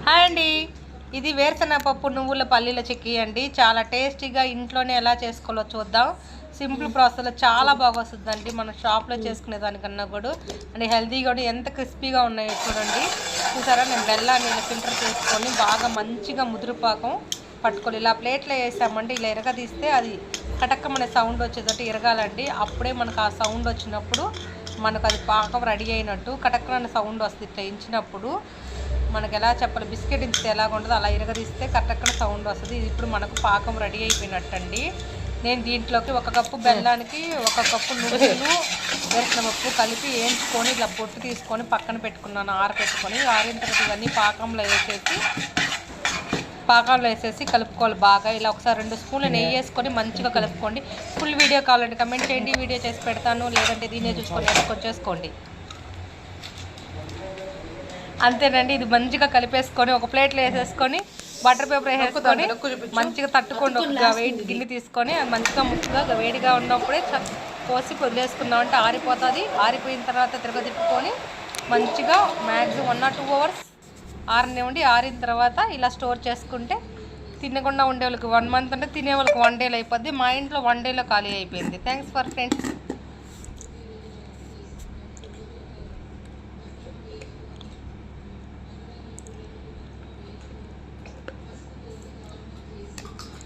Hi అండి, ఇది వేరుశనగపప్పు నువ్వుల పల్లీల చిక్కీ అండి. చాలా టేస్టీగా ఇంట్లోనే ఎలా చేసుకోవాలో చూద్దాం. సింపుల్ ప్రాసెస్లో చాలా బాగా వస్తుందండి. మన షాప్లో చేసుకునే దానికన్నా కూడా అండ్ హెల్తీగా కూడా ఎంత క్రిస్పీగా ఉన్నాయో చూడండి. చూసారా, నేను బెల్లాన్ని ఇలా ఫిల్టర్ చేసుకొని బాగా మంచిగా ముదురుపాకం పట్టుకోవాలి. ఇలా ప్లేట్లో వేసామంటే ఇలా ఇరగదీస్తే అది కటక్కమనే సౌండ్ వచ్చేటట్టు ఇరగాలండి. అప్పుడే మనకు ఆ సౌండ్ వచ్చినప్పుడు మనకు అది పాకం రెడీ అయినట్టు. కటక్కన సౌండ్ వస్తుంది ఇట్లా ఇంచినప్పుడు. మనకు ఎలా చెప్పాలి, బిస్కెట్ ఇంచితే ఎలాగ ఉంటుందో అలా ఇరగదీస్తే కరెక్ట్గా సౌండ్ వస్తుంది. ఇది ఇప్పుడు మనకు పాకం రెడీ అయిపోయినట్టండి. నేను దీంట్లోకి 1 కప్పు బెల్లానికి 1 కప్పు నువ్వులు వేరుశనగపప్పు కలిపి వేయించుకొని ఇలా పొట్టు తీసుకొని పక్కన పెట్టుకున్నాను, ఆరబెట్టుకొని. ఆరిన తర్వాత ఇవన్నీ పాకంలో వేసేసి కలుపుకోవాలి బాగా. ఇలా ఒకసారి 2 స్పూన్లు నెయ్యి వేసుకొని మంచిగా కలుపుకోండి. ఫుల్ వీడియో కావాలంటే కమెంట్ చేయండి, వీడియో చేసి పెడతాను. లేదంటే దీన్నే చూసుకొని వేసుకొని అంతేనండి. ఇది మంచిగా కలిపేసుకొని ఒక ప్లేట్లో వేసేసుకొని బటర్ పేపర్ వేసేసుకొని మంచిగా తట్టుకోండి. ఒక గిన్నె తీసుకొని మంచిగా ముక్కగా వేడిగా ఉన్నప్పుడే పోసి వదిలేసుకున్నామంటే ఆరిపోతుంది. ఆరిపోయిన తర్వాత తిప్పుకొని మంచిగా మ్యాక్సిమం 1 or 2 hours ఆరనివ్వండి. ఆరిన తర్వాత ఇలా స్టోర్ చేసుకుంటే తినకుండా ఉండే వాళ్ళకి 1 month అంటే తినే వాళ్ళకి 1 day అయిపోద్ది. మా ఇంట్లో 1 dayలో ఖాళీ అయిపోయింది. Thanks for friends.